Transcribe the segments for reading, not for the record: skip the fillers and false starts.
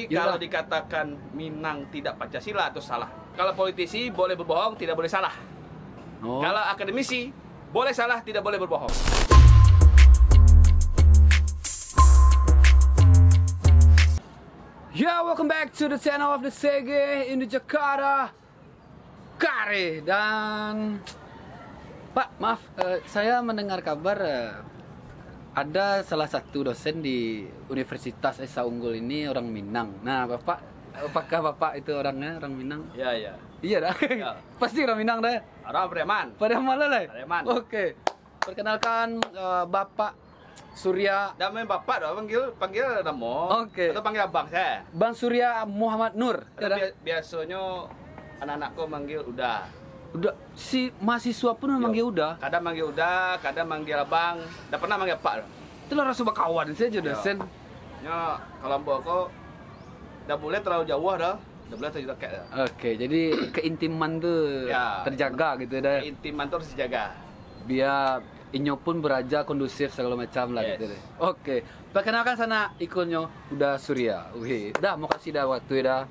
kalau dikatakan Minang tidak Pancasila itu salah. Kalau politisi boleh berbohong, tidak boleh salah. Kalau akademisi boleh salah, tidak boleh berbohong. Yeah, welcome back to the channel of the CG in the Jakarta Kare. Dan Pak, maaf, saya mendengar kabar ada salah satu dosen di Universitas Esa Unggul ini orang Minang. Nah, Bapak, apakah Bapak itu orangnya orang Minang? Ya, ya. Iya dah. Ya. Pasti orang Minang dah. Orang Preman. Pada mana lah? Preman. Oke. Perkenalkan Bapak Surya. Namanya Bapak dah, panggil nama. Oke. Atau panggil abang saya. Bang Surya Muhammad Nur. Ya dah. Biasanya anak-anakku manggil udah. Udah, si mahasiswa pun manggil udah. Kadang manggil udah, kadang manggil abang. Dah pernah manggil Pak. Itu lah rasa kawan saja dosen. Ya, kalau mbok dah boleh terlalu jauh dah. Dah boleh terlalu dekat dah. Oke, jadi keintiman tuh Ya, terjaga gitu dah. Intiman tuh harus dijaga. Biar inyo pun beraja kondusif segala macam lah Yes. gitu deh. Oke, perkenalkan sana ikonnya udah Surya. Wih, dah mau kasih dah waktu dah.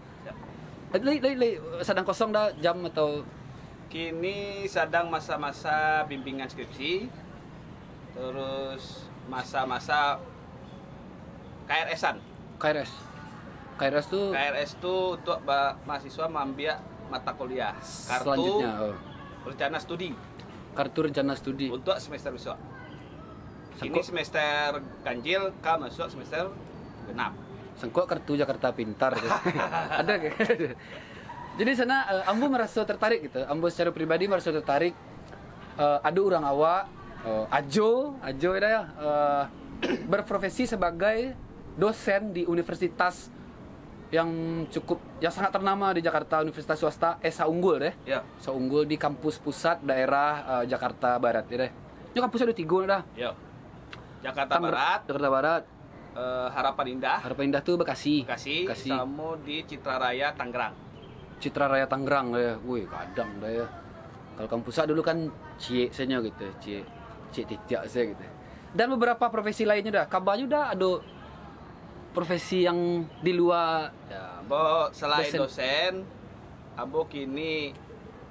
Lagi sedang kosong dah jam atau Kini sedang masa-masa bimbingan skripsi, terus masa-masa KRS-an. KRS. KRS tuh KRS itu untuk mahasiswa mengambil mata kuliah selanjutnya. rencana studi Kartu rencana studi. untuk semester besok. Ini Sangkut, semester ganjil, masuk semester genap. sangkut kartu Jakarta Pintar. Ada kayak. Jadi sana ambo merasa tertarik gitu. Ambo secara pribadi merasa tertarik. Ada orang awak, Ajo ya, berprofesi sebagai dosen di universitas yang sangat ternama di Jakarta, Universitas Swasta Esa Unggul deh. Ya. Esa Unggul di kampus pusat daerah Jakarta Barat ya deh. Ini kampusnya ada 3 dah. Ya. Jakarta Barat, Jakarta Barat. Harapan Indah, Harapan Indah tuh Bekasi. Bekasi, sama di Citra Raya Tangerang. Citra Raya Tangerang ya. Wih, kadang dah ya. Kalau kampusnya dulu kan Cie senya gitu, Cie Titiak saya gitu. Dan beberapa profesi lainnya dah. Kabarnya udah ada profesi yang di luar Ya, Bo, selain dosen, Ambo kini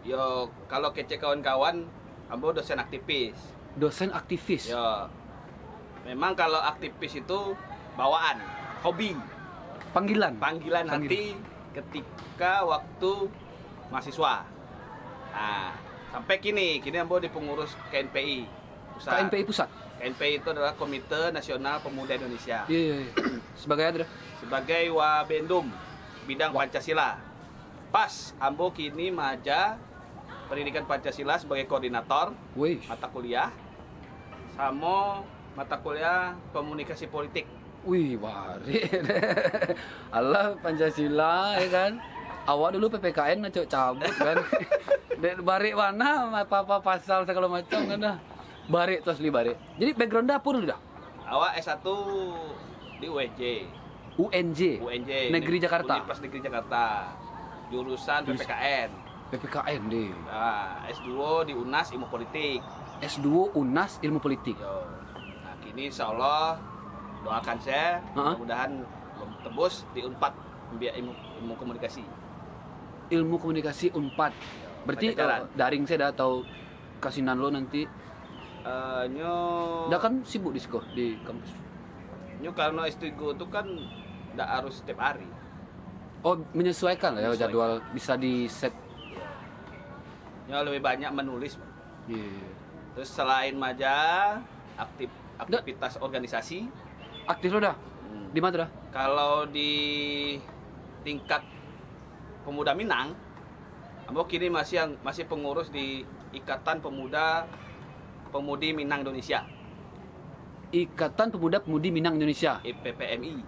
yo kalau kece kawan-kawan, Ambo dosen aktivis. dosen aktivis. Yo. Memang kalau aktivis itu bawaan, hobi, panggilan hati ketika waktu mahasiswa. Nah, sampai kini Ambo di pengurus KNPI pusat. KNPI pusat. KNPI itu adalah Komite Nasional Pemuda Indonesia. Iya. Sebagai apa dah? Sebagai Wabendum bidang Pancasila. Pas Ambo kini maja pendidikan Pancasila sebagai koordinator Wih. mata kuliah sama mata kuliah komunikasi politik. Wih, bari. Allah Pancasila ya kan. Awak dulu PPKN cabut kan. Bari mana apa-apa pasal segala macam kan dah. Bari terus li bari. Jadi background dah pun udah. Awak S1 di UNJ. Negeri Jakarta. Universitas Negeri Jakarta. Jurusan PPKN. PPKN deh. Nah, S2 di UNAS Ilmu Politik. S2 UNAS Ilmu Politik. Yo. Nah, kini insya Allah doakan saya mudah-mudahan tembus di Unpad ambil ilmu komunikasi. Ilmu komunikasi Unpad. Berarti daring saya dah atau kasinan lo nanti. Dah kan sibuk di sekolah di kampus. Karena S3 itu kan tidak harus setiap hari. Oh, menyesuaikan lah ya jadwal, bisa di set. Lebih banyak menulis. Yeah. Terus selain maja, aktivitas organisasi. Aktif lo dah? Di mana dah? Kalau di tingkat pemuda Minang, Ambo kini masih pengurus di Ikatan Pemudi Minang Indonesia. Ikatan Pemuda-Pemudi Minang Indonesia. IPPMI.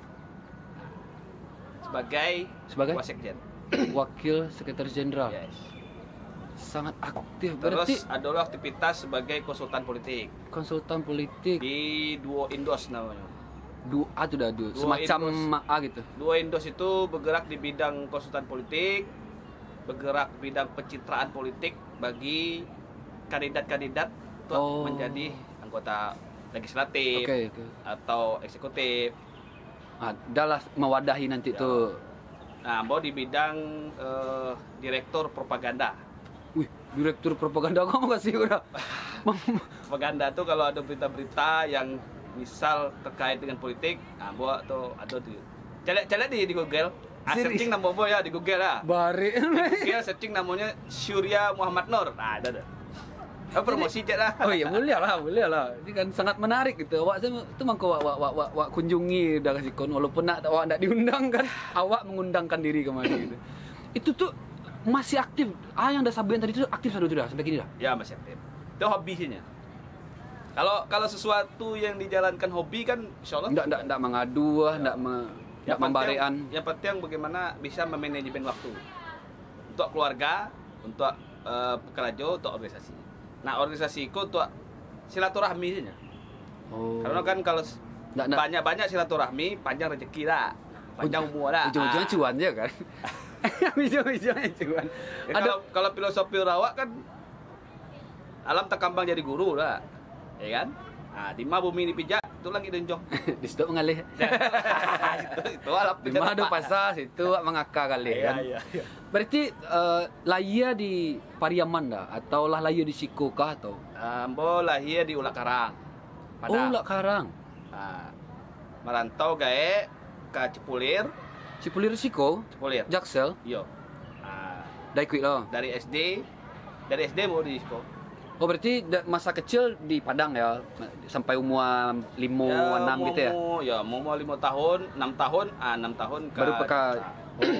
Sebagai Wasekjen. Wakil Sekretaris Jenderal. Yes. Sangat aktif. Terus Berarti adalah aktivitas sebagai konsultan politik konsultan politik. di Duo Indos namanya. Dua tuh dah dua. Semacam A gitu. Duo Indos itu bergerak di bidang konsultan politik, bergerak di bidang pencitraan politik bagi kandidat-kandidat untuk menjadi anggota legislatif atau eksekutif. Adalah mewadahi nanti tuh Nah, ambo di bidang direktur propaganda. Wih, direktur propaganda kamu kasih udah. Propaganda tuh kalau ada berita-berita yang misal terkait dengan politik, ambo tuh ada tuh. Cari di Google. Searching nama ambo ya di Google lah. Bare. Google searching namanya Surya Muhammad Nur. Nah, ada. Promosi cek lah. Oh iya, boleh lah. Ini kan sangat menarik gitu. Awak itu mangko wak kunjungi udah kasih kon walaupun awak nak diundang kan, awak mengundangkan diri kemari gitu. Itu tuh masih aktif. Yang dah sabian tadi itu aktif sudah sampai kini dah. Ya, masih aktif. Itu hobinya. Kalau sesuatu yang dijalankan hobi kan insyaallah enggak mengadu, enggak membarean. Yang penting bagaimana bisa memanajemen waktu. Untuk keluarga, untuk pekerja, untuk organisasi. Nah, organisasiku untuk silaturahmi saja. Oh. Karena kan kalau banyak silaturahmi, panjang rezeki lah. Panjang umur lah. Ujung-ujungnya cuan aja kan. Ujung-ujungnya cuan. Ya, kalau filosofi Rawak kan alam terkambang jadi guru lah. Ya kan? Nah, di mana bumi dipijak, itu lagi denjong. Di situ mengalih. itu alam di mana ada pasar situ mengakar kali kan. Iya. Berarti lahir di Pariaman dah atau lah lahir di Siko kah atau? Ambo lahir di Ulak Karang. Oh, Ulak Karang. Merantau gae ke Cipulir. Cipulir Siko? Cipulir. Jaksel? Iya. Dah ikut lah. Dari SD mau di Siko. Oh, berarti masa kecil di Padang ya sampai umur 5, 6 gitu ya? Ya, mau 5 tahun, 6 tahun, 6 tahun ke baru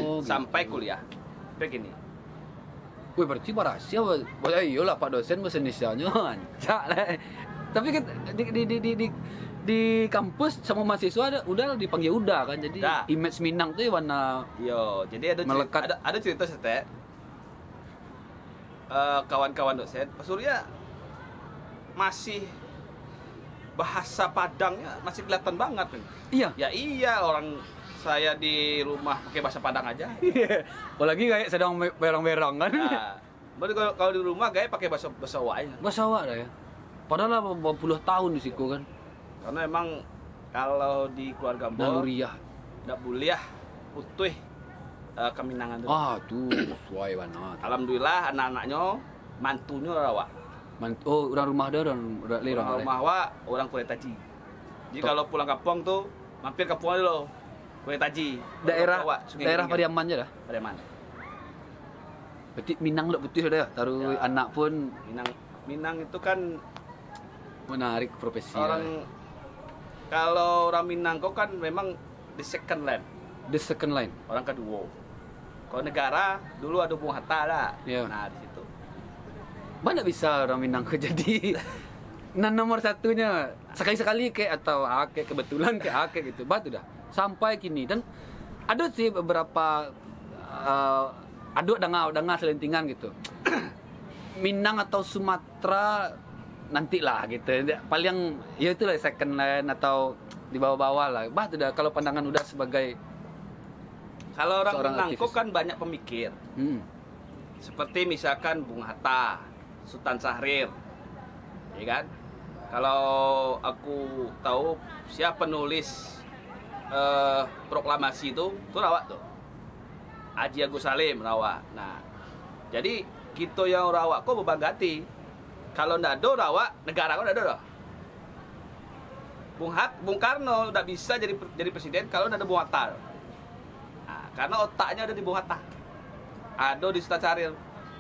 oh, sampai kuliah. Begini. Wih, berarti barasia. Boleh iyalah Pak dosen bahasa Indonesianya ancak lah. Tapi kan di kampus sama mahasiswa udah dipanggil udah kan. Jadi image Minang tuh warna. Yo, jadi ada cerita sete. Kawan-kawan dosen, Pak Surya masih bahasa Padangnya masih kelihatan banget kan? Iya. Ya iya, orang saya di rumah pakai bahasa Padang aja. Apalagi kayak sedang berang-berang kan? Baru kalau di rumah kayak pakai bahasa Wak aja. Bahasa Wak dah ya. Padahal berapa puluh tahun di situ kan? Karena emang kalau di keluarga Mbok naluriah, ndak boleh utuh keminangan tuh. Tuh sesuai banget. Alhamdulillah anak-anaknya mantunya Rawak. Orang rumah dah orang rumah Wak, orang Kulit Taji. Jadi kalau pulang kampung tuh mampir kampung dulu. Kulit Taji. Daerah Pariaman aja dah. Pariaman. Berarti Minang udah putih sudah ya. Taruh anak pun Minang itu kan menarik profesi. Kalau orang Minang kok kan memang the second line. The second line. Orang kedua. Kalau negara dulu ada Bung Hatta lah. Yeah. Nah, di situ. Mana bisa orang Minang jadi nomor satunya sekali-sekali kayak atau kayak kebetulan kayak gitu. Batu dah. Sampai kini dan ada sih beberapa dengar selentingan gitu. Minang atau Sumatera nantilah gitu. Paling ya itulah second line atau di bawah-bawah lah. Batu dah kalau pandangan udah sebagai kalau orang Minang kok kan banyak pemikir. Seperti misalkan Bung Hatta, Sultan Syahrir. Ya kan? Kalau aku tahu siapa penulis proklamasi itu Rawak tuh. Haji Agus Salim Rawak. Nah, jadi kita yang Rawak kok berbangga. Kalau ndak ada Rawak, negara kok ndak ada. Bung Karno ndak bisa jadi presiden kalau ndak ada Bung Hatta. Nah, karena otaknya ada di Bung Hatta. Ada di Sultan Syahrir,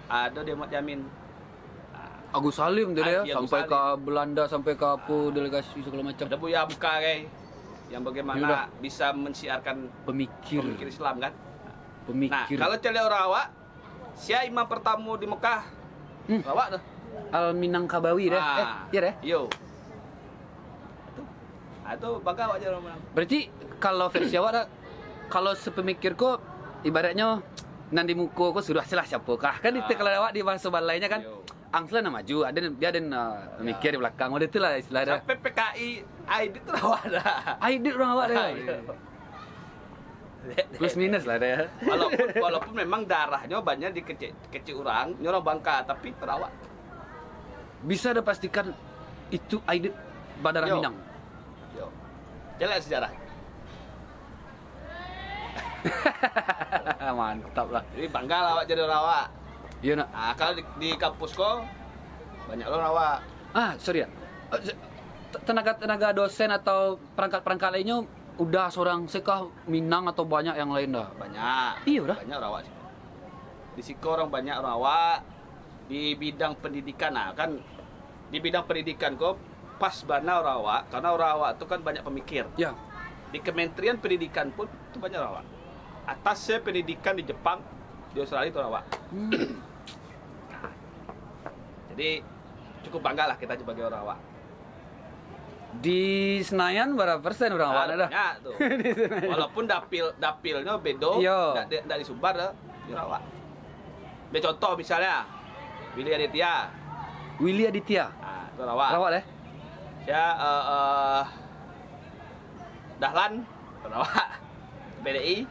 ada di Ahmad Yamin. Agus Salim tuh ya, sampai ke Belanda, sampai ke delegasi segala macam. Ada Buya Buka kayak yang bagaimana bisa mensiarkan pemikir Islam kan. Nah, kalau cele Rawak, siapa imam pertama di Mekah? Rawak tuh. Al Minangkabawi deh. Iya deh. Yo. Itu bangga aja orang. Berarti kalau versi awak kalau sepemikirku ibaratnya nanti muka aku sudah salah siapakah kan itu kalau awak di bahasa balainya kan Angsla nak maju, dia ada mikir di belakang. Udah itulah istilahnya. Sampai PKI ID itu Rawak dah. ID orang awak dah. Plus minus lah deh. Walaupun memang darahnya banyak di kecil orang, orang Bangka tapi Rawak. Bisa ada pastikan itu ID Badara Minang. Jelas sejarah. Mantap lah. Jadi bangga lah awak jadi orang awak. Iya nak. Nah, kalau di kampus kok banyak orang awak. Sorry ya. Tenaga dosen atau perangkat lainnya udah seorang sekah Minang atau banyak yang lain dah? Banyak. Iya udah. Banyak orang awak sih. Di Siko orang banyak orang awak. Di bidang pendidikan, nah kan di bidang pendidikan kok pas bana orang awak, karena orang awak itu kan banyak pemikir. Ya. Di Kementerian Pendidikan pun itu banyak orang awak. Atasnya pendidikan di Jepang, di Australia itu orang awak. Nah, jadi cukup bangga lah kita sebagai orang awak. Di Senayan berapa persen orang awak ada? Banyak tuh. Walaupun dapilnya bedo, enggak di Sumbar dah, di orang awak. Contoh misalnya Willy Aditya. Nah, itu rawat. Rawat deh. Ya, Dahlan, rawat. PDI.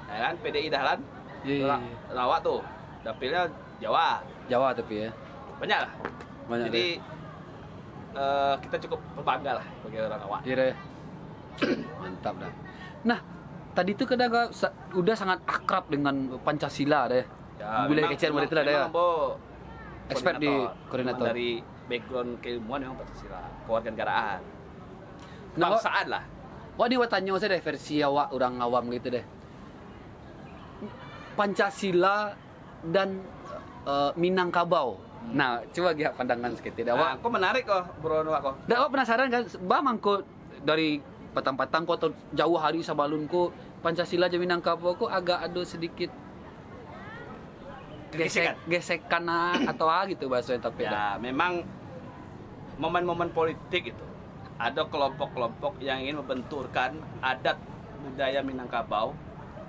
Ya kan, PDI Dahlan. Iya. Rawat tuh. Dapilnya Jawa. Jawa tapi ya. Banyak lah. Banyak. Jadi kita cukup berbangga lah sebagai orang rawat. Iya deh. Mantap dah. Nah, tadi tuh kadang udah sangat akrab dengan Pancasila deh. Ya, boleh kecil murid itu lah ya. Expert di koordinator. Dari background keilmuan memang Pancasila, kewarganegaraan. Nah, Bangsaan lah. Wah, ini tanya saya deh versi awak orang awam gitu deh. Pancasila dan Minangkabau. Nah, coba lihat pandangan sedikit. Nah, kok menarik kok, bro kok. Dah awak penasaran kan? Bamangko dari petang-petang ko atau jauh hari sabalunku Pancasila dan Minangkabau kok agak ada sedikit gesekan atau gitu bahasa yang tapi ya memang momen-momen politik itu ada kelompok-kelompok yang ingin membenturkan adat budaya Minangkabau.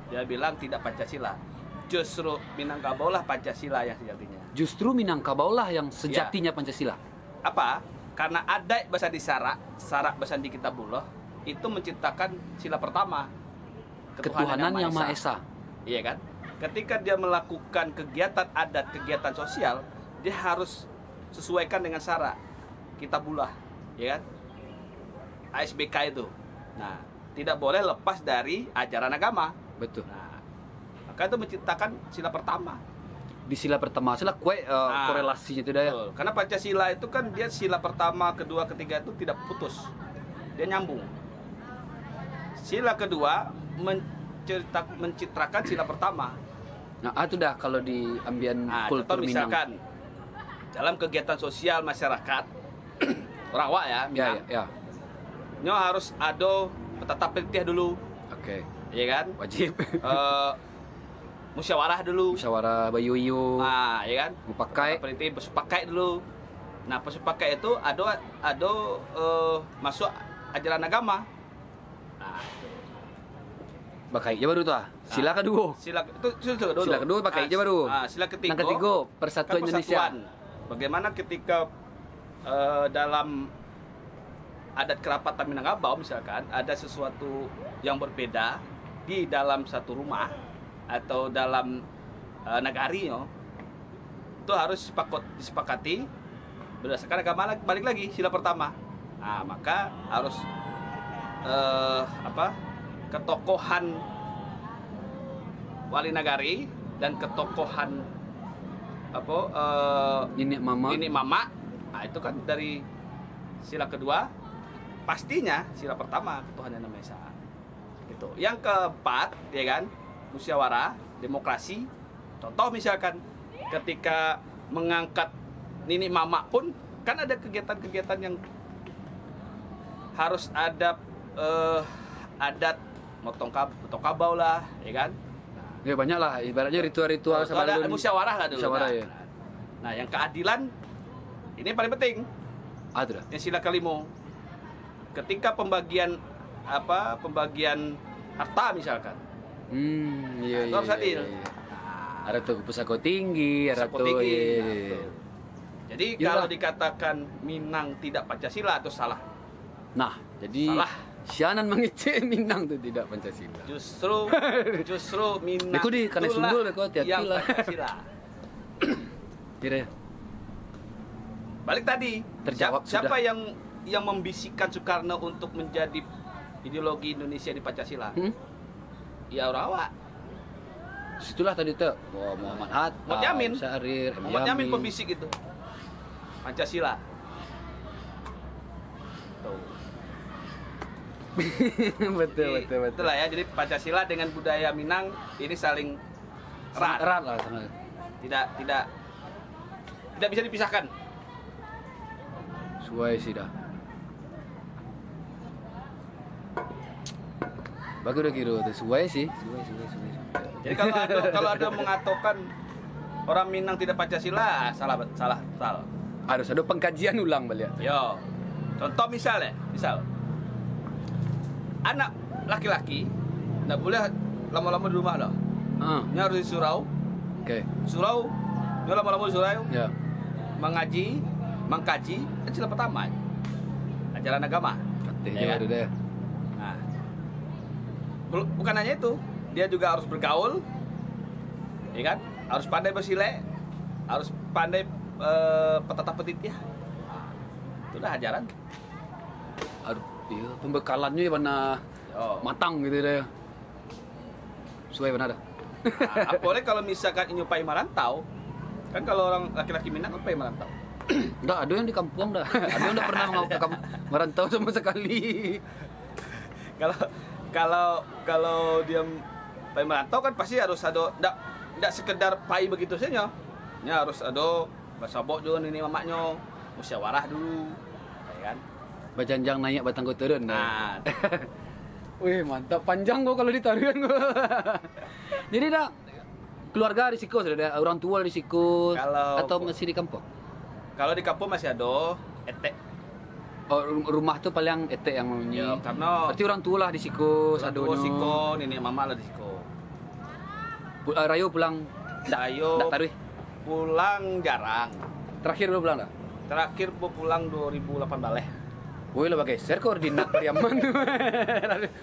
Dia bilang tidak Pancasila, justru Minangkabau lah Pancasila yang sejatinya. Justru Minangkabau lah yang sejatinya Pancasila. Apa? Karena adat bahasa di Sarak bahasa di Kitabullah itu menciptakan sila pertama, ketuhanan yang Maha Esa. Iya kan? Ketika dia melakukan kegiatan adat, kegiatan sosial, dia harus sesuaikan dengan Sarak Kitabullah, ya kan? ASBK itu. Nah, tidak boleh lepas dari ajaran agama. Betul. Nah, maka itu menciptakan sila pertama. Di sila pertama, sila korelasinya itu dah ya. Karena Pancasila itu kan dia sila pertama, kedua, ketiga itu tidak putus. Dia nyambung. Sila kedua mencitrakan sila pertama. Nah, itu dah kalau di ambian kultur Minang. Misalkan dalam kegiatan sosial masyarakat orang awak ya, Minang, ya. Nyo harus ada petata pelitiah dulu. Oke. Iya kan? Wajib. Musyawarah dulu. Musyawarah bayu-yu. Nah, iya kan? Mupakai. Peliti pesupakai dulu. Nah, pesupakai itu ada masuk ajaran agama. Nah, pakai aja baru tuh. Sila kedua. Sila kedua. Sila kedua pakai aja baru. Sila ketiga. Yang ketiga Persatuan Indonesia. Bagaimana ketika dalam adat kerapatan Minangkabau misalkan ada sesuatu yang berbeda di dalam satu rumah atau dalam nagari, itu harus disepakati berdasarkan agama. Balik lagi sila pertama. Nah, maka harus ketokohan wali nagari dan ketokohan Nenek mama. Nah, itu kan dari sila kedua. Pastinya sila pertama ketuhanan yang Maha Esa. Gitu. Yang keempat, ya kan, musyawarah, demokrasi. Contoh misalkan ketika mengangkat nenek mama pun kan ada kegiatan-kegiatan yang harus ada adat motong kabau lah, ya kan? Ya banyak lah, ibaratnya ritual-ritual sama ada musyawarah lah dulu. Musyawarah, ya. Nah, yang keadilan ini paling penting. Yang sila kelima. Ketika pembagian harta misalkan. Iya. Itu harus adil. Ada tuh pusako tinggi, ada tuh. Iya. Jadi kalau dikatakan Minang tidak Pancasila itu salah. Nah, jadi salah. Sianan mengecek Minang itu tidak Pancasila. Justru Minang itu di karena sundul kok hati-hati lah. Pancasila. Kira. Balik tadi. Terjawab siapa yang membisikkan Soekarno untuk menjadi ideologi Indonesia di Pancasila? Ya orang awak. Situlah tadi tuh Muhammad Hatta, Muhammad Yamin. Syahrir, Muhammad Yamin pembisik itu. Pancasila. Tuh. betul. Itulah ya, jadi Pancasila dengan budaya Minang ini saling Erat lah sama. Tidak bisa dipisahkan. Suai sih dah. Bagus udah kira tuh suai sih. Suai. Jadi kalau ada mengatakan orang Minang tidak Pancasila, salah. Harus ada pengkajian ulang balik. Yo. Contoh misal anak laki-laki nggak boleh lama-lama di rumah loh. Ini harus di surau. Oke. Surau, dia lama-lama di surau. Ya. Mengkaji, kan sila pertama. Ajaran agama. Katanya Ya kan? ada deh. Nah, bukan hanya itu, dia juga harus bergaul, ya kan? Harus pandai bersilek, harus pandai petata petitia. Itulah ajaran. Harus iya, pembekalannya ya mana matang gitu deh. Suai benar dah. Nah, apalagi kalau misalkan nyupai merantau, kan kalau orang laki-laki Minang apa yang merantau? Enggak, ada yang di kampung dah. Ada yang enggak pernah merantau sama sekali. Kalau dia pai merantau kan pasti harus ada enggak sekedar pai begitu saja. Ya harus ada basabok juga ini mamaknya, musyawarah dulu, ya kan? Bajanjang naik batang kotoran. Nah, wih mantap, panjang gua kalau ditarian gua. Jadi dah keluarga risiko sudah ada orang tua risiko atau masih di kampung? Kalau di kampung masih ada etek. Oh, rumah tuh paling etek yang bunyi. Ya, karena berarti orang tua lah di siku, sadono. Siko, nenek mama lah di siko. Rayo pulang Rayo taruh. Pulang jarang. Terakhir lu pulang dah? Terakhir pulang 2018. Woi lah geser koordinat Pariaman.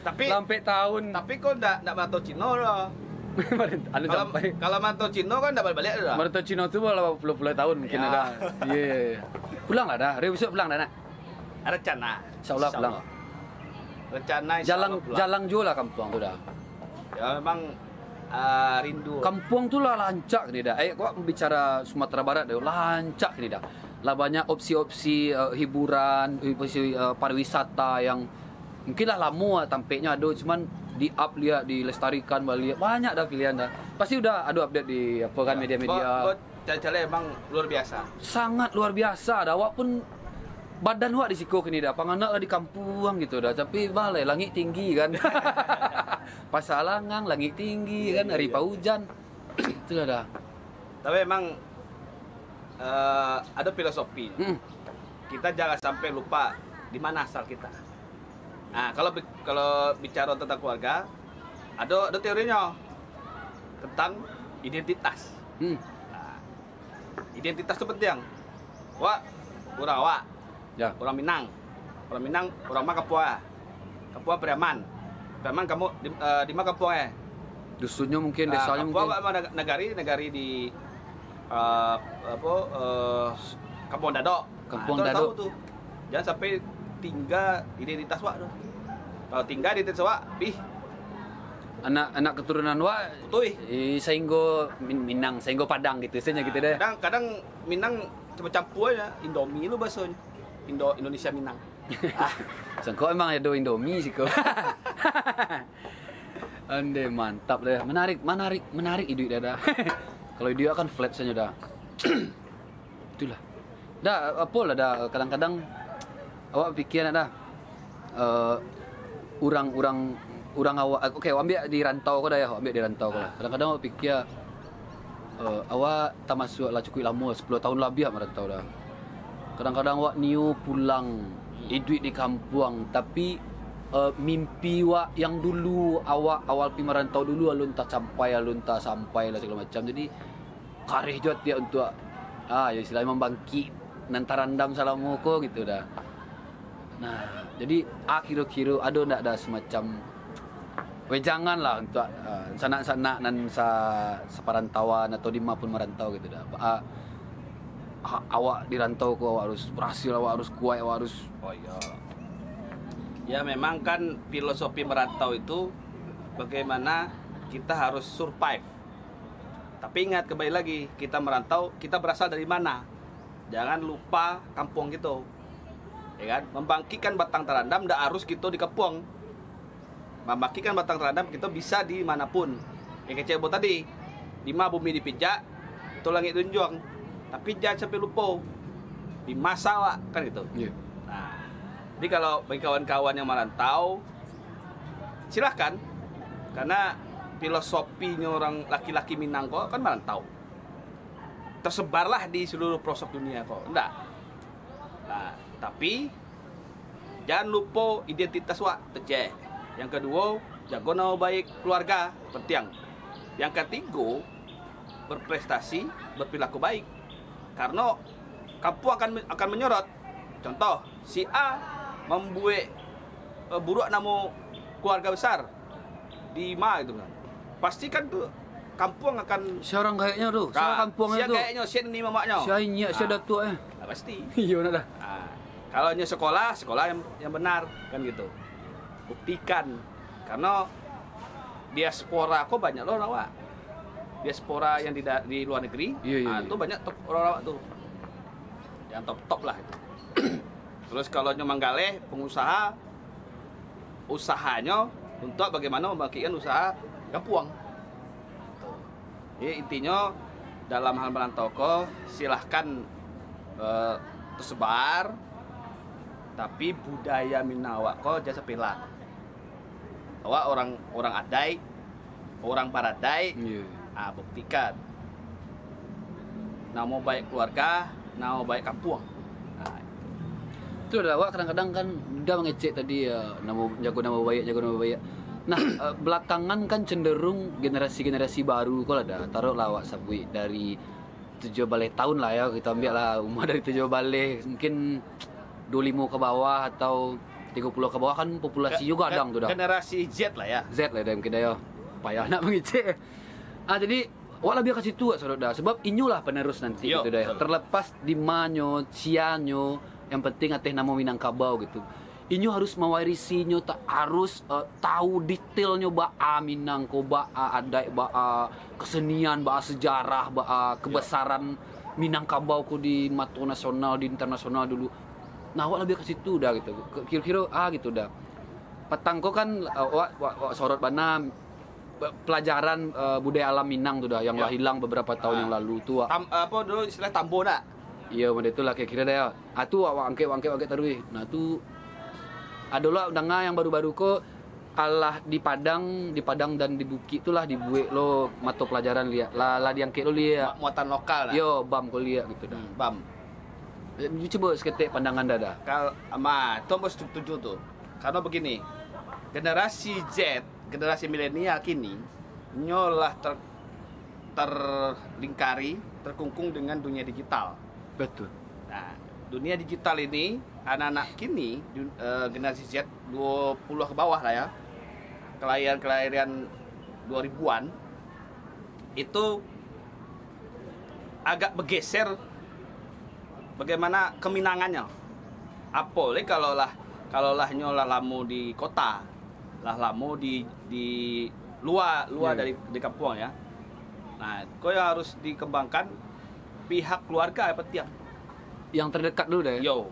Tapi sampai tahun. Tapi kok enggak mantau Cino loh. Kalau mantau Cino kan enggak balik dah. Mantau Cino tuh 80 tahun mungkin ya. ada. Iya. Pulang enggak ada? Hari besok pulang dah nak? Rencana. Insyaallah pulang. Rencana jalan jual lah kampung tuh dah. Ya memang rindu. Kampung tuh lah lancak nih dah. Kok bicara Sumatera Barat dah lancak nih dah. Lah banyak opsi-opsi hiburan, opsi pariwisata yang mungkin lah lama tampaknya ada, cuman di up lihat, dilestarikan balik, banyak dah pilihan dah. Pasti udah ada update di apa kan media-media. Cara emang luar biasa. Sangat luar biasa dah. Awak pun badan awak di siko kini dah. Panganak lah di kampung gitu dah. Tapi balai langit tinggi kan. Pasalangang langit tinggi kan, hari hujan. Itulah dah. Tapi emang ada filosofi. Kita jangan sampai lupa di mana asal kita. Nah, kalau bicara tentang keluarga, ada teorinya tentang identitas. Nah, identitas itu penting. Orang awak, ya. Orang Minang, orang mah Kapua Pariaman kamu di mana Kapua dusunnya mungkin, desanya mungkin. Kapua negari di Kampung Dado. Kampung Dado tuh. Jangan sampai tinggal identitas wak tuh. Kalau tinggal identitas wak, anak keturunan wak tuh sainggo Minang, sainggo Padang gitu saja gitu deh. Kadang Minang campur aja, Indomie lu bahasanya. Indonesia Minang. Sengko emang ada Indomie sih kok. Ande mantap deh. Menarik hidup dah. Kalau dia kan flat saja dah. Itulah. Dah apa lah dah kadang-kadang awak pikir dah orang awak ambil di rantau kau dah ya, ambil di rantau kau lah. Kadang-kadang awak pikir awak tak masuk lah cukup lama 10 tahun lebih merantau dah. Kadang-kadang awak niu pulang hidup di kampung tapi mimpi awak yang dulu awal pi merantau dulu alun tak sampai lah segala macam. Jadi karih jot dia untuk ya istilahnya membangkit nantarandam salamu ko gitu dah. Nah, jadi kira-kira ada ndak semacam wejangan lah untuk sanak-sanak nan separantauan atau di mana pun merantau gitu dah. Awak di rantau ko awak harus berhasil, awak harus kuat, awak harus ya memang kan filosofi merantau itu bagaimana kita harus survive. Tapi ingat, kembali lagi, kita merantau, kita berasal dari mana. Jangan lupa kampung gitu, ya kan? Membangkitkan batang terandam, ndak harus gitu di kampung. Membangkitkan batang terandam kita bisa di manapun. Yang kecil tadi, di mana bumi dipijak, itu langit tunjung. Tapi jangan sampai lupa di masa Wak, kan gitu. Yeah. Nah, jadi kalau bagi kawan-kawan yang merantau, silahkan, karena filosofinya orang laki-laki Minang kok kan merantau. Tersebarlah di seluruh pelosok dunia kok. Enggak. Nah, tapi jangan lupa identitas Wak, tecek. Yang kedua, jago nama baik keluarga, penting. Yang ketiga, berprestasi, berperilaku baik. Karena kampung akan menyorot. Contoh, si A membuat buruk nama keluarga besar di Ma gitu kan. Pasti kan tuh kampung akan seorang kayaknya tuh, seorang kampungnya tuh. Sia kayaknya sia ni mamaknya. Sia inyak, sia datuk Pasti. Iya nak dah. Kalau nya sekolah yang benar kan gitu. Buktikan. Karena diaspora kok banyak loh Wak. Diaspora yang di luar negeri. Iya. Itu banyak top orang tuh. Yang top lah itu. Terus kalau nya Manggale pengusaha usahanya untuk bagaimana membangkitkan usaha kampung. Jadi intinya dalam hal merantau kok silahkan tersebar, tapi budaya Minawak kok jasa pelak. Awak orang Adai, orang Paradai, buktikan. Nama baik keluarga, nama baik kampung. Nah, itu udah Wak kadang-kadang kan udah mengecek tadi jago nama baik. Nah, belakangan kan cenderung generasi baru kalau ada taruh lawak sabui dari 7 balik tahun lah ya, kita ambil lah umur dari 7 balik mungkin 25 ke bawah atau 30 ke bawah kan populasi juga ada tuh dah. Generasi Z lah ya. Z lah dah mungkin dah ya. Payah nak mengecek. Jadi wak lebih ke situ saudara, sebab inyulah penerus nanti gitu dah ya. Terlepas di manyo, sianyo, yang penting ateh nama Minangkabau gitu. Inyo harus mewarisinya, tak harus tahu detailnya ba'a Minangko, ba'a adai, ba'a kesenian, ba'a sejarah, ba'a kebesaran Minangkabau ku di mata nasional, di internasional dulu. Nah, awak lebih ke situ dah gitu. Kira-kira gitu dah. Petangko kan awak sorot bana pelajaran budaya alam Minang tuh dah yang lah hilang beberapa tahun yang lalu tuh. Apa dulu istilah tambo nak? Iya, model itu lah kira-kira dah ya. Tu awak angke terus. Nah, tu adalah danga yang baru-baru kok alah di Padang dan di Bukit itulah dibuat lo mata pelajaran lihat lah diangkat lo lihat muatan lokal lah. Yo bam kau lihat gitu dah. Bam. Coba seketik pandangan dah. Kalau itu harus setuju tuh. Karena begini, generasi Z, generasi milenial kini nyolah terlingkari, terkungkung dengan dunia digital. Betul. Nah, dunia digital ini anak-anak kini generasi Z 20 ke bawah lah ya, kelahiran 2000-an itu agak bergeser bagaimana keminangannya. Apalagi kalau lah nyolah lamu di kota, lah lamu di luar dari di kampung ya. Nah, kau yang harus dikembangkan pihak keluarga apa tiap yang terdekat dulu deh. Yo.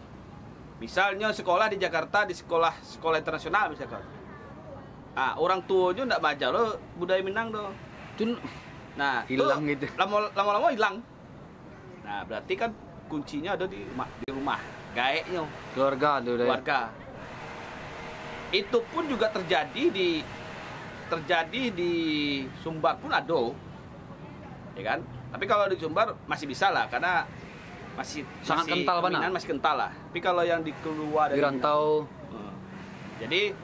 Misalnya sekolah di Jakarta, di sekolah internasional misalkan. Orang tua juga enggak baca lo budaya Minang tuh. Nah, hilang gitu. Lama-lama hilang. Nah, berarti kan kuncinya ada di rumah. Gaeknya keluarga. Itu pun juga terjadi di Sumbar pun ada. Ya kan? Tapi kalau di Sumbar masih bisa lah karena masih kental banget. Masih kental lah. Tapi kalau yang di keluar dari rantau jadi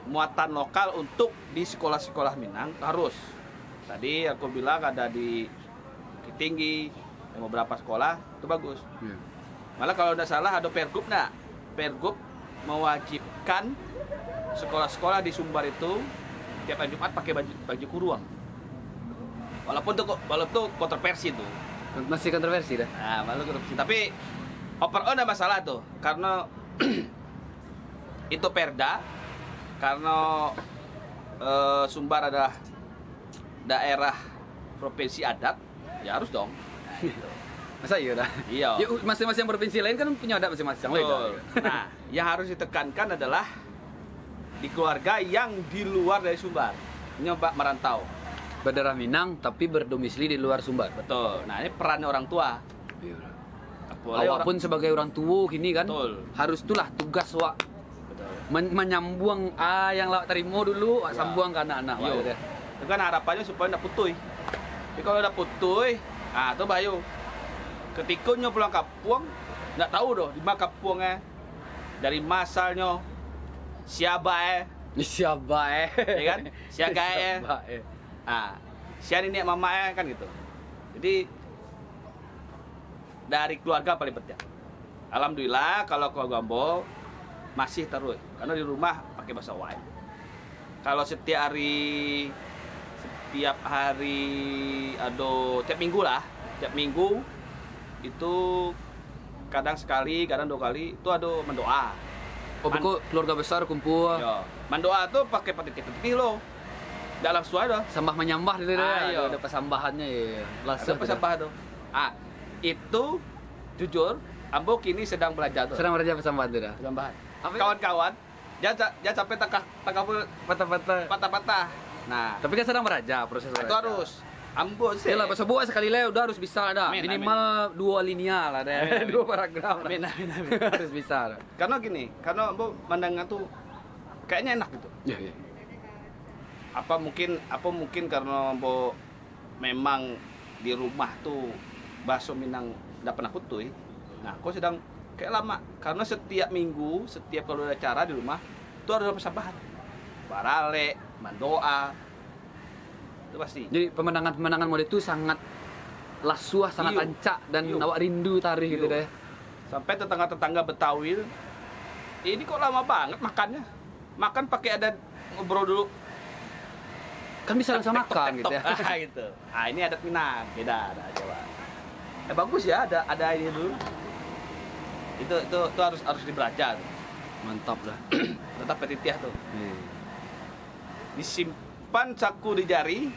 muatan lokal untuk di sekolah-sekolah Minang harus. Tadi aku bilang ada di Bukit Tinggi, beberapa sekolah itu bagus. Malah kalau tidak salah ada Pergub mewajibkan sekolah-sekolah di Sumbar itu tiap hari Jumat pakai baju kurung. Walaupun itu kontroversi tuh. Masih kontroversi dah. Nah, malu kontroversi. Tapi overall ada masalah tuh karena itu perda, karena Sumbar adalah daerah provinsi adat, ya harus dong. Masa iya dah? Iya. Ya, masing-masing provinsi lain kan punya adat masing-masing. Betul. Nah, yang harus ditekankan adalah di keluarga yang di luar dari Sumbar, nyoba merantau. Berdarah Minang tapi berdomisili di luar Sumbar. Betul. Nah, ini perannya orang tua. Iya. Boleh Awak pun sebagai orang tua gini kan, Betul. harus itulah tugas wak Betul. menyambung yang lawak terima dulu, wak Ya. sambung ke anak-anak. Iya. Wak, gitu. Itu kan harapannya supaya nggak putuy. Tapi kalau udah putuy, nah itu bayu. Ketika nyo pulang kampung, nggak tahu doh di mana kampungnya, dari masalnya, siapa Siapa ya kan? Siaga Siapa Nah, siapa ini mama kan gitu. Jadi dari keluarga paling penting. Alhamdulillah kalau keluarga Ambo masih terus, karena di rumah pakai bahasa Wai. Kalau setiap hari tiap minggu lah, tiap minggu itu kadang sekali, kadang 2 kali itu ada mendoa. Oh, pokok keluarga besar kumpul. Yo, mendoa tuh pakai petitih loh. Dalam suara Sambah menyambah gitu iya. ada pesambahannya ya. ada pesampah tuh. Itu jujur, Ambo kini sedang belajar tuh. Sedang belajar pesambahan tuh dah. Pesambahan. Apa ya? Kawan-kawan, jangan sampai patah-patah. Nah, Tapi kan sedang beraja proses itu harus Ambo sih. Ya lah, bahasa buah sekali lah udah harus bisa ada. Amin, Minimal 2 linear lah deh. Amin, amin. 2 paragraf. lah. Amin. Harus bisa. Karena gini, karena Ambo mandangnya tuh kayaknya enak gitu. Iya, iya. Apa mungkin karena Ambo memang di rumah tuh bakso Minang nggak pernah putuy. Nah, kok sedang kayak lama karena setiap minggu, setiap kalau ada acara di rumah itu ada persampahan. Barale, mendoa. Itu pasti. Jadi pemandangan model itu sangat lasuah, sangat Iyo. ancak dan Iyo. awak rindu tarikh gitu Iyo. deh. Sampai tetangga-tetangga Betawi, ini kok lama banget makannya. Makan pakai ada ngobrol dulu. Kan bisa langsung makan gitu ya. Gitu. Ini adat Minang, beda ada coba. Bagus ya, ada ini dulu. Itu harus dibelajar. Mantap dah. Tetap petitiah tuh. Iya. Disimpan saku di jari.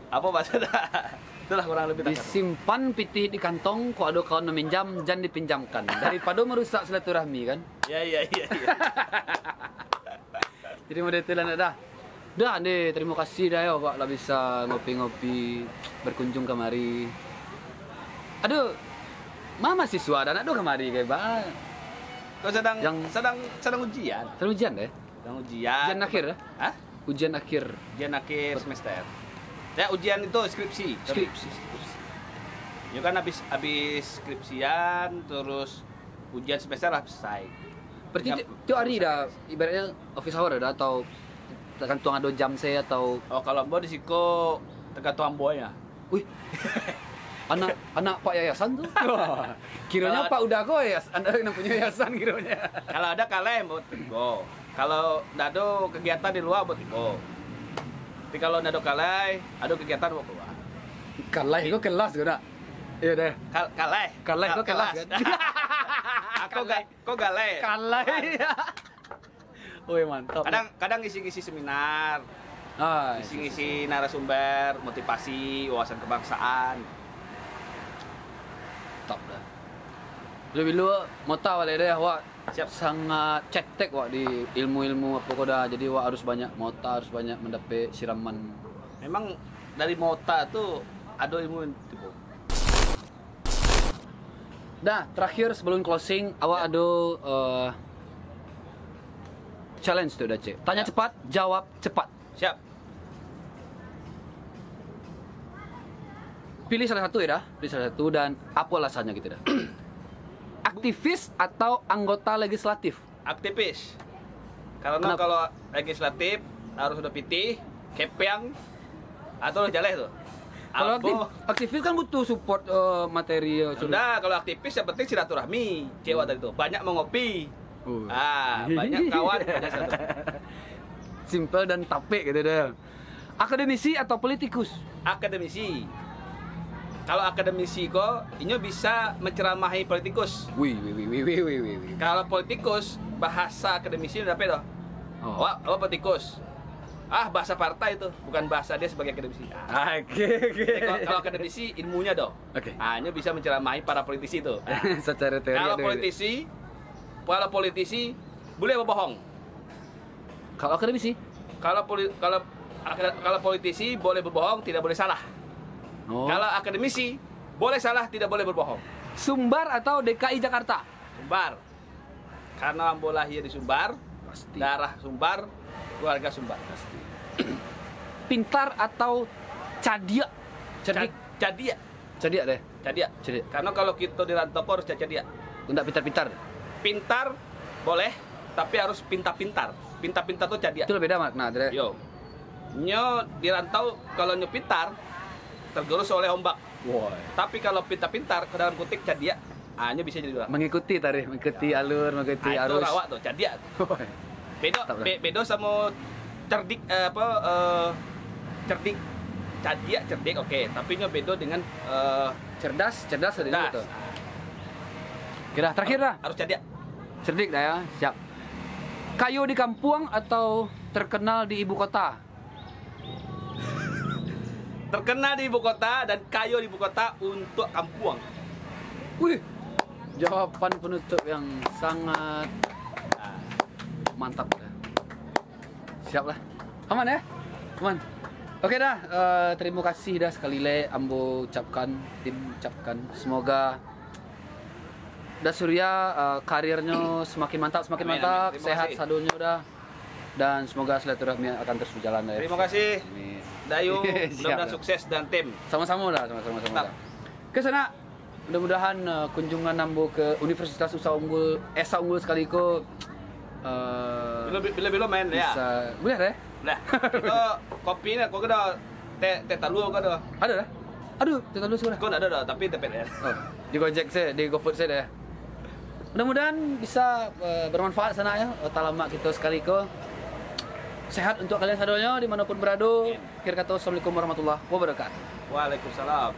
Apa bahasa dah? Itulah kurang lebih tangkap. Disimpan pitih di kantong, kok ada kawan meminjam, jangan dipinjamkan. Daripada merusak silaturahmi kan. Iya. Jadi model itu lah dah. Dah deh, terima kasih dah ya Pak lah bisa ngopi-ngopi, berkunjung kemari. Aduh, mama siswa dan aduh kemari kayak Pak. Kau sedang ujian. Sedang ujian deh. Sedang ujian. Ujian akhir ya? Hah? Ujian akhir. Ujian akhir semester. Ya ujian itu skripsi. Skripsi. Ya kan habis skripsian terus ujian semester lah selesai. Berarti tiap hari dah ibaratnya office hour dah atau tergantung ada jam saya atau Oh kalau Ambo di Siko tergantung Ambonya. wih. anak Pak Yayasan tuh. Kiranya Pak udah kok ya, Anda yang punya yayasan kiranya. Kalau ada kalem buat go. Kalau nggak ada kegiatan di luar buat go. Tapi kalau nggak ada kalai, ada kegiatan buat keluar. Kalai kok kelas gue nak. Iya deh. Kalai. Kalai kok kelas kan. Kok galai. Kalai. Wih mantap. Kadang ngisi-ngisi seminar, Ah, ngisi-ngisi narasumber, motivasi, wawasan kebangsaan. top dah. Lebih lu mau tahu lah deh wak Siap. sangat cetek wak di ilmu-ilmu apa kau dah. Jadi wak harus banyak mota, harus banyak mendapat siraman. Memang dari Mota tuh ada ilmu tipu. Dah, terakhir sebelum closing, awak ada challenge tuh dah cek. Tanya cepat, jawab cepat. Siap. Pilih salah satu ya dah, pilih salah satu dan apa alasannya gitu dah. Aktivis atau anggota legislatif? Aktivis. Karena Kenapa? kalau legislatif harus udah pitih, kepeng, atau udah jaleh tuh. Kalau Ambo- aktivis kan butuh support materi. Sudah, kalau aktivis yang penting silaturahmi. Cewek tadi tuh banyak mengopi. Oh. Banyak kawan, banyak silaturahmi. Simple dan tapek gitu deh. Akademisi atau politikus? Akademisi. Kalau akademisi kok, ini bisa menceramahi politikus. Wih. Kalau politikus, bahasa akademisi udah apa dah? Oh. Wah, politikus. bahasa partai itu, bukan bahasa dia sebagai akademisi. Oke. Jadi kalau akademisi ilmunya dong. Oke. Hanya bisa menceramahi para politisi itu. Secara teori. Kalau politisi boleh berbohong. Kalau akademisi? Kalau politisi boleh berbohong, tidak boleh salah. Oh. Kalau akademisi boleh salah, tidak boleh berbohong. Sumbar atau DKI Jakarta? Sumbar. Karena Ambo lahir di Sumbar, Pasti. darah Sumbar, keluarga Sumbar. Pasti. Pintar atau cadia? Cerdik. Cadia. Cadia deh. Cadia. Cadia. Karena kalau kita di rantau harus cadia. Enggak pintar-pintar. Pintar boleh, tapi harus pintar-pintar. Pintar-pintar tuh cadia. Itu lebih beda makna, Dre. Yo. Nyo di rantau kalau nyo pintar tergerus oleh ombak. Wow. Tapi kalau pintar-pintar ke dalam kutik cadia, nyo bisa jadi orang. Mengikuti tadi, mengikuti alur, mengikuti Itu arus. rawak tuh, cadia. Bedo sama cerdik cerdik. Cadia cerdik oke, tapi nyo bedo dengan cerdas cerdas. gitu. Kira terakhir dah. Harus cadia. Cerdik dah ya, siap. Kayu di kampung atau terkenal di ibu kota? Terkenal di ibu kota dan kayu di ibu kota untuk kampung. Wih, jawaban penutup yang sangat mantap. Siap lah. Aman ya? Aman. Oke dah, terima kasih dah sekali le Ambo ucapkan, tim ucapkan. Semoga dah Surya karirnya semakin mantap, Amin. sehat Kasih. sadunya dah. Dan semoga silaturahmi akan terus berjalan ya. Terima kasih. Amin. Dayu, Siap, mudah-mudahan dah. sukses dan tim. Sama-sama lah, sama-sama. Mantap. Ke sana. Mudah-mudahan kunjungan Ambo ke Universitas Usaha Unggul, Esa Unggul sekaligus Bila main ya. bisa boleh deh. Nah, itu kopi nih, kok ada teh talu kok ada. Ada dah. Aduh, kita dulu sudah. Kok ada dah, tapi TPR. Oh, di Gojek saya, di GoFood saya deh. Mudah-mudahan bisa bermanfaat sana ya. Talamak kita sekali ke sehat untuk kalian sadonya dimanapun berada. Akhir kata, assalamualaikum warahmatullahi wabarakatuh. Waalaikumsalam.